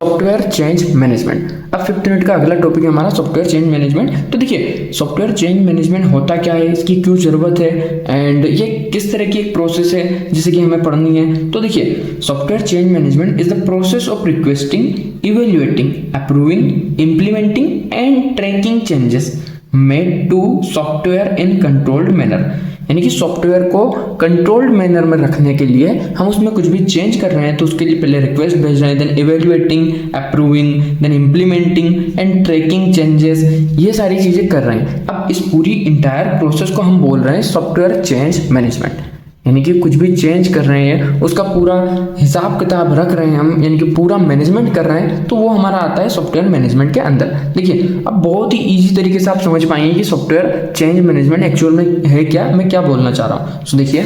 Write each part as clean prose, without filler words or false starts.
Software change management. अब 5th unit का अगला टॉपिक है हमारा सॉफ्टवेयर चेंज मैनेजमेंट। तो देखिए सॉफ्टवेयर चेंज मैनेजमेंट होता क्या है, इसकी क्यों जरूरत है एंड ये किस तरह की एक प्रोसेस है जिसे कि हमें पढ़नी है। तो देखिए software change management is the process of requesting, evaluating, approving, implementing and tracking changes made to software in controlled manner. यानी कि सॉफ्टवेयर को कंट्रोल्ड मैनर में रखने के लिए हम उसमें कुछ भी चेंज कर रहे हैं तो उसके लिए पहले रिक्वेस्ट भेज रहे हैं, then evaluating, approving, then implementing and tracking changes, ये सारी चीजें कर रहे हैं। अब इस पूरी इंटायर प्रोसेस को हम बोल रहे हैं सॉफ्टवेयर चेंज मैनेजमेंट। यानी कि कुछ भी चेंज कर रहे हैं उसका पूरा हिसाब किताब रख रहे हैं हम, यानी कि पूरा मैनेजमेंट कर रहे हैं, तो वो हमारा आता है सॉफ्टवेयर मैनेजमेंट के अंदर। देखिए अब बहुत ही इजी तरीके से आप समझ पाएंगे कि सॉफ्टवेयर चेंज मैनेजमेंट एक्चुअल में है क्या, मैं क्या बोलना चाह रहा हूँ। सो देखिए,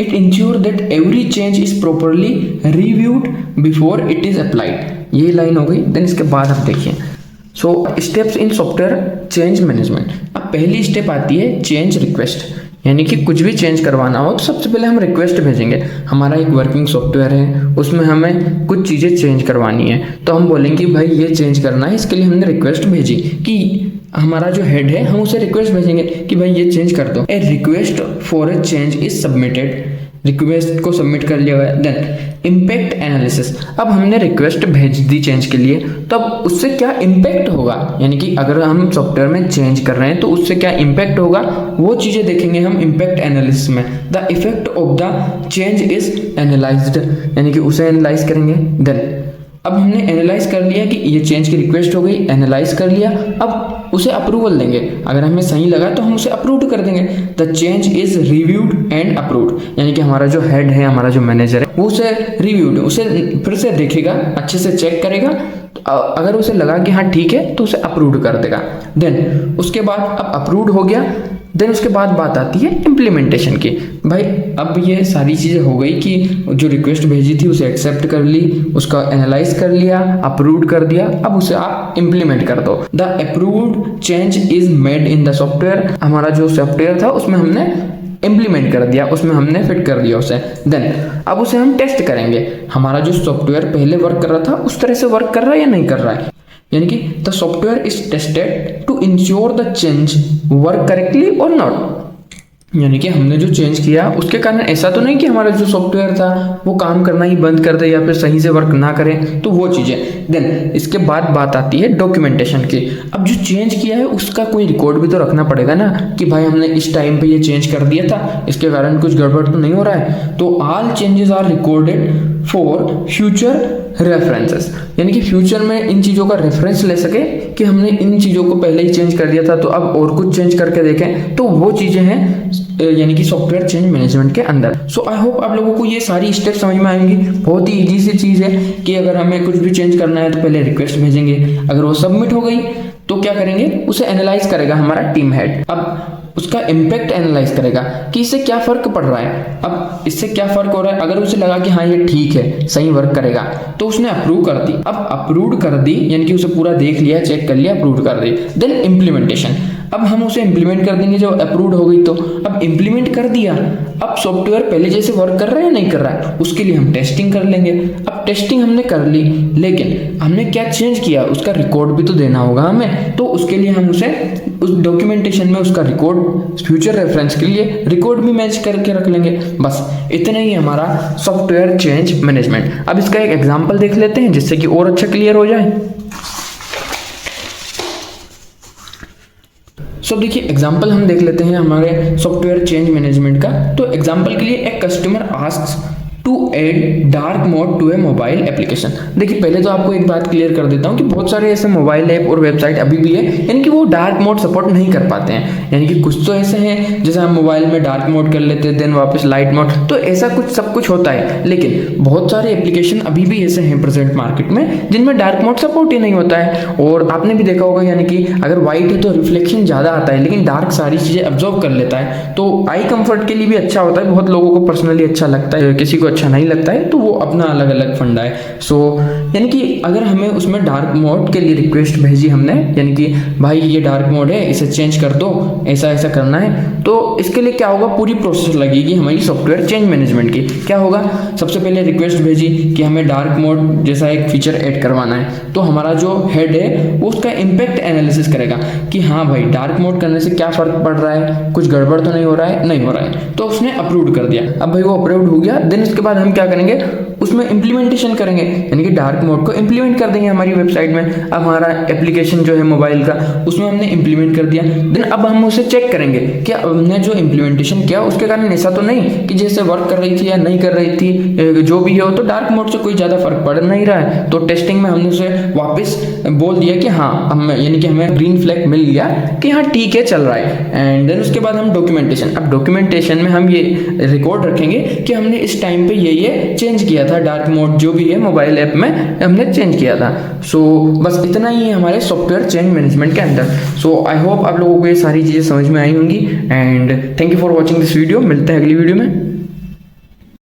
it ensure that every change is properly reviewed before it is applied. ये लाइन हो गई। देन इसके बाद आप देखिए so steps in software change management. अब पहली स्टेप आती है चेंज रिक्वेस्ट। यानी कि कुछ भी चेंज करवाना हो तो सबसे पहले हम रिक्वेस्ट भेजेंगे। हमारा एक वर्किंग सॉफ्टवेयर है, उसमें हमें कुछ चीज़ें चेंज करवानी है तो हम बोलेंगे भाई ये चेंज करना है, इसके लिए हमने रिक्वेस्ट भेजी कि हमारा जो हेड है हम उसे रिक्वेस्ट भेजेंगे कि भाई ये चेंज कर दो। A request for a change is submitted, request को सबमिट कर लिया गया। Then impact analysis. अब हमने रिक्वेस्ट भेज दी चेंज के लिए, तो अब उससे क्या इम्पैक्ट होगा, यानी कि अगर हम सॉफ्टवेयर में चेंज कर रहे हैं तो उससे क्या इम्पैक्ट होगा, वो चीज़ें देखेंगे हम इम्पैक्ट एनालिसिस में। The effect of the change is analysed, यानी कि उसे एनालाइज करेंगे। देन अब हमने एनालाइज कर लिया कि ये चेंज की रिक्वेस्ट हो गई, एनालाइज कर लिया, अब उसे अप्रूवल देंगे। अगर हमें सही लगा तो हम उसे अप्रूव कर देंगे। The change is reviewed and approved, यानी कि हमारा जो हेड है, हमारा जो मैनेजर है, वो उसे रिव्यूड, उसे फिर से देखेगा, अच्छे से चेक करेगा। अगर उसे लगा कि हाँ ठीक है तो उसे अप्रूव कर देगा। देन उसके बाद अब अप्रूव्ड हो गया, देन उसके बाद बात आती है इम्प्लीमेंटेशन की। भाई अब ये सारी चीज़ें हो गई कि जो रिक्वेस्ट भेजी थी उसे एक्सेप्ट कर ली, उसका एनालाइज कर लिया, अप्रूव्ड कर दिया, अब उसे आप इम्प्लीमेंट कर दो। The approved change is made in the software. हमारा जो सॉफ्टवेयर था उसमें हमने इम्प्लीमेंट कर दिया, उसमें हमने फिट कर दिया उसे। देन अब उसे हम टेस्ट करेंगे, हमारा जो सॉफ्टवेयर पहले वर्क कर रहा था उस तरह से वर्क कर रहा है या नहीं कर रहा है। यानी कि the software is tested to ensure the change work correctly और नॉट। यानी कि हमने जो चेंज किया उसके कारण ऐसा तो नहीं कि हमारा जो सॉफ्टवेयर था वो काम करना ही बंद कर दे या फिर सही से वर्क ना करे, तो वो चीज़ें। देन इसके बाद बात आती है डॉक्यूमेंटेशन की। अब जो चेंज किया है उसका कोई रिकॉर्ड भी तो रखना पड़ेगा ना कि भाई हमने इस टाइम पे ये चेंज कर दिया था, इसके कारण कुछ गड़बड़ तो नहीं हो रहा है। तो all changes are recorded for future references, यानी कि फ्यूचर में इन चीज़ों का रेफरेंस ले सके कि हमने इन चीज़ों को पहले ही चेंज कर दिया था तो अब और कुछ चेंज करके देखें, तो वो चीज़ें हैं यानी कि सॉफ्टवेयर चेंज मैनेजमेंट के अंदर। सो आई होप आप लोगों को ये सारी स्टेप समझ में आएंगी। बहुत ही इजी सी चीज़ है कि अगर हमें कुछ भी चेंज करना है तो पहले रिक्वेस्ट भेजेंगे, अगर वो सबमिट हो गई तो क्या करेंगे, उसे एनालाइज करेगा हमारा टीम हेड। अब उसका इम्पैक्ट एनालाइज करेगा कि इससे क्या फर्क पड़ रहा है, अब इससे क्या फर्क हो रहा है। अगर उसे लगा कि हाँ ये ठीक है, सही वर्क करेगा, तो उसने अप्रूव कर दी। अब अप्रूव कर दी यानी कि उसे पूरा देख लिया, चेक कर लिया, अप्रूव कर दी। Then implementation. अब हम उसे इम्प्लीमेंट कर देंगे जब अप्रूव्ड हो गई तो। अब इम्प्लीमेंट कर दिया, अब सॉफ्टवेयर पहले जैसे वर्क कर रहा है या नहीं कर रहा है, उसके लिए हम टेस्टिंग कर लेंगे। अब टेस्टिंग हमने कर ली, लेकिन हमने क्या चेंज किया उसका रिकॉर्ड भी तो देना होगा हमें, तो उसके लिए हम उसे उस डॉक्यूमेंटेशन में उसका रिकॉर्ड फ्यूचर रेफरेंस के लिए रिकॉर्ड भी मैच करके रख लेंगे। बस इतना ही हमारा सॉफ्टवेयर चेंज मैनेजमेंट। अब इसका एक एग्जांपल देख लेते हैं जिससे कि और अच्छा क्लियर हो जाए। सो देखिए एग्जांपल हम देख लेते हैं हमारे सॉफ्टवेयर चेंज मैनेजमेंट का। तो एग्जांपल के लिए एक customer asks to add dark mode to a mobile application. देखिए पहले तो आपको एक बात क्लियर कर देता हूँ कि बहुत सारे ऐसे मोबाइल ऐप और वेबसाइट अभी भी है यानी कि वो डार्क मोड सपोर्ट नहीं कर पाते हैं। यानी कि कुछ तो ऐसे हैं जैसे हम मोबाइल में डार्क मोड कर लेते हैं देन वापस लाइट मोड, तो ऐसा कुछ सब कुछ होता है। लेकिन बहुत सारे एप्लीकेशन अभी भी ऐसे हैं प्रेजेंट मार्केट में जिनमें डार्क मोड सपोर्ट ही नहीं होता है। और आपने भी देखा होगा यानी कि अगर व्हाइट है तो रिफ्लेक्शन ज़्यादा आता है, लेकिन डार्क सारी चीज़ें अब्जॉर्व कर लेता है, तो आई कंफर्ट के लिए भी अच्छा होता है। बहुत लोगों को पर्सनली अच्छा लगता है, किसी को अच्छा नहीं लगता है तो वो अपना अलग अलग फंडा है। सो यानी कि अगर हमें उसमें डार्क मोड के लिए रिक्वेस्ट भेजी हमने, यानी कि भाई ये डार्क मोड है, इसे चेंज कर दो, ऐसा ऐसा करना है, तो इसके लिए क्या होगा, पूरी प्रोसेस लगेगी हमारी सॉफ्टवेयर चेंज मैनेजमेंट की। क्या होगा, सबसे पहले रिक्वेस्ट भेजी कि हमें डार्क मोड जैसा एक फीचर ऐड करवाना है, तो हमारा जो हेड है वो उसका इम्पैक्ट एनालिसिस करेगा कि हाँ भाई डार्क मोड करने से क्या फर्क पड़ रहा है, कुछ गड़बड़ तो नहीं हो रहा है, नहीं हो रहा है, तो उसने अप्रूव कर दिया। अब भाई वो अप्रूव हो गया, देन उसके बाद हम क्या करेंगे, उसमें इम्प्लीमेंटेशन करेंगे, यानी कि डार्क मोड को इम्प्लीमेंट कर देंगे हमारी वेबसाइट में। अब हमारा एप्लीकेशन जो है मोबाइल का, उसमें हमने इम्प्लीमेंट कर दिया, देन अब हम उसे चेक करेंगे कि हमने जो इम्प्लीमेंटेशन किया उसके कारण ऐसा तो नहीं कि जैसे वर्क कर रही थी या नहीं कर रही थी, जो भी है तो डार्क मोड से कोई ज़्यादा फर्क पड़ नहीं रहा है। तो टेस्टिंग में हमने उसे वापस बोल दिया कि हाँ हम, यानी कि हमें ग्रीन फ्लैग मिल गया कि हाँ ठीक है चल रहा है। एंड देन उसके बाद हम डॉक्यूमेंटेशन, अब डॉक्यूमेंटेशन में हम ये रिकॉर्ड रखेंगे कि हमने इस टाइम पे ये चेंज किया था, डार्क मोड जो भी है मोबाइल ऐप में हमने चेंज किया था। सो बस इतना ही है हमारे सॉफ्टवेयर चेंज मैनेजमेंट के अंदर। सो आई होप आप लोगों को ये सारी चीज़ें समझ में आई होंगी, and thank you for watching this video. मिलते हैं अगली वीडियो में।